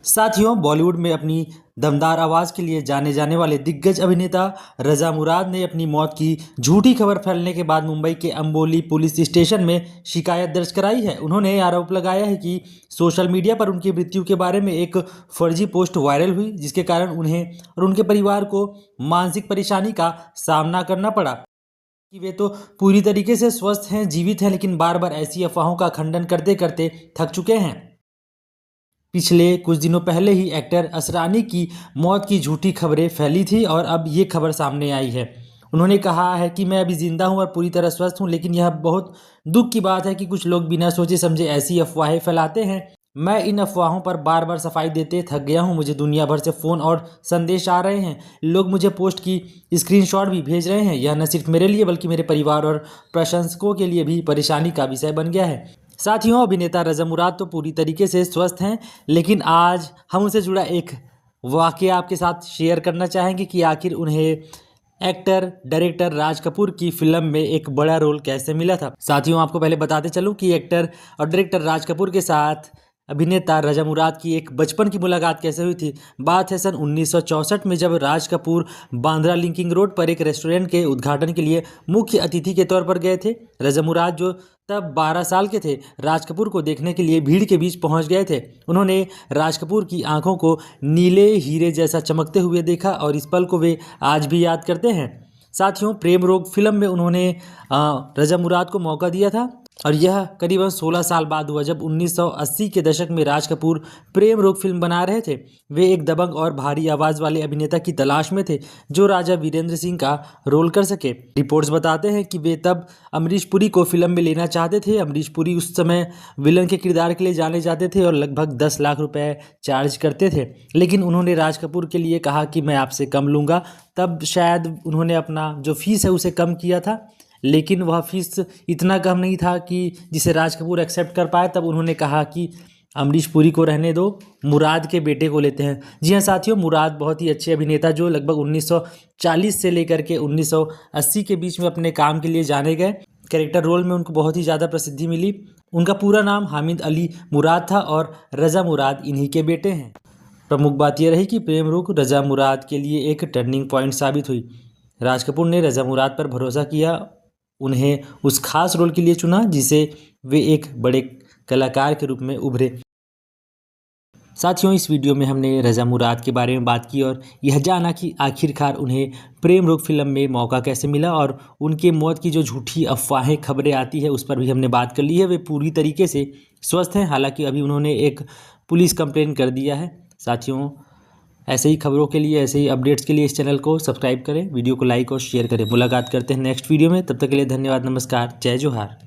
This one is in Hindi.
साथियों, बॉलीवुड में अपनी दमदार आवाज़ के लिए जाने जाने वाले दिग्गज अभिनेता रज़ा मुराद ने अपनी मौत की झूठी खबर फैलने के बाद मुंबई के अंबोली पुलिस स्टेशन में शिकायत दर्ज कराई है। उन्होंने आरोप लगाया है कि सोशल मीडिया पर उनकी मृत्यु के बारे में एक फर्जी पोस्ट वायरल हुई, जिसके कारण उन्हें और उनके परिवार को मानसिक परेशानी का सामना करना पड़ा कि वे तो पूरी तरीके से स्वस्थ हैं, जीवित हैं, लेकिन बार बार ऐसी अफवाहों का खंडन करते करते थक चुके हैं। पिछले कुछ दिनों पहले ही एक्टर असरानी की मौत की झूठी खबरें फैली थी और अब ये खबर सामने आई है। उन्होंने कहा है कि मैं अभी ज़िंदा हूं और पूरी तरह स्वस्थ हूं, लेकिन यह बहुत दुख की बात है कि कुछ लोग बिना सोचे समझे ऐसी अफवाहें फैलाते हैं। मैं इन अफवाहों पर बार बार सफाई देते थक गया हूं। मुझे दुनिया भर से फ़ोन और संदेश आ रहे हैं। लोग मुझे पोस्ट की स्क्रीनशॉट भी भेज रहे हैं। यह न सिर्फ मेरे लिए बल्कि मेरे परिवार और प्रशंसकों के लिए भी परेशानी का विषय बन गया है। साथियों, अभिनेता रज़ा मुराद तो पूरी तरीके से स्वस्थ हैं, लेकिन आज हम उनसे जुड़ा एक वाक़या आपके साथ शेयर करना चाहेंगे कि आखिर उन्हें एक्टर डायरेक्टर राज कपूर की फिल्म में एक बड़ा रोल कैसे मिला था। साथियों, आपको पहले बताते चलूं कि एक्टर और डायरेक्टर राज कपूर के साथ अभिनेता रज़ा मुराद की एक बचपन की मुलाकात कैसे हुई थी। बात है सन 1964 में, जब राज कपूर बांद्रा लिंकिंग रोड पर एक रेस्टोरेंट के उद्घाटन के लिए मुख्य अतिथि के तौर पर गए थे। रज़ा मुराद, जो तब 12 साल के थे, राज कपूर को देखने के लिए भीड़ के बीच पहुंच गए थे। उन्होंने राज कपूर की आंखों को नीले हीरे जैसा चमकते हुए देखा और इस पल को वे आज भी याद करते हैं। साथियों, प्रेम रोग फिल्म में उन्होंने रज़ा मुराद को मौका दिया था और यह करीबन 16 साल बाद हुआ, जब 1980 के दशक में राज कपूर प्रेम रोग फिल्म बना रहे थे। वे एक दबंग और भारी आवाज़ वाले अभिनेता की तलाश में थे जो राजा वीरेंद्र सिंह का रोल कर सके। रिपोर्ट्स बताते हैं कि वे तब अमरीश पुरी को फिल्म में लेना चाहते थे। अमरीश पुरी उस समय विलन के किरदार के लिए जाने जाते थे और लगभग 10 लाख रुपए चार्ज करते थे, लेकिन उन्होंने राज कपूर के लिए कहा कि मैं आपसे कम लूँगा। तब शायद उन्होंने अपना जो फीस है उसे कम किया था, लेकिन वह फीस इतना कम नहीं था कि जिसे राज कपूर एक्सेप्ट कर पाए। तब उन्होंने कहा कि अमरीश पुरी को रहने दो, मुराद के बेटे को लेते हैं। जी हाँ साथियों, मुराद बहुत ही अच्छे अभिनेता जो लगभग 1940 से लेकर के 1980 के बीच में अपने काम के लिए जाने गए। कैरेक्टर रोल में उनको बहुत ही ज़्यादा प्रसिद्धि मिली। उनका पूरा नाम हामिद अली मुराद था और रज़ा मुराद इन्हीं के बेटे हैं। प्रमुख बात यह रही कि प्रेम रोग रज़ा मुराद के लिए एक टर्निंग पॉइंट साबित हुई। राज कपूर ने रज़ा मुराद पर भरोसा किया, उन्हें उस खास रोल के लिए चुना जिसे वे एक बड़े कलाकार के रूप में उभरे। साथियों, इस वीडियो में हमने रज़ा मुराद के बारे में बात की और यह जाना कि आखिरकार उन्हें प्रेम रोग फिल्म में मौका कैसे मिला, और उनके मौत की जो झूठी अफवाहें खबरें आती है उस पर भी हमने बात कर ली है। वे पूरी तरीके से स्वस्थ हैं, हालांकि अभी उन्होंने एक पुलिस कंप्लेंट कर दिया है। साथियों, ऐसे ही खबरों के लिए, ऐसे ही अपडेट्स के लिए इस चैनल को सब्सक्राइब करें, वीडियो को लाइक और शेयर करें। मुलाकात करते हैं नेक्स्ट वीडियो में, तब तक के लिए धन्यवाद, नमस्कार, जय जोहार।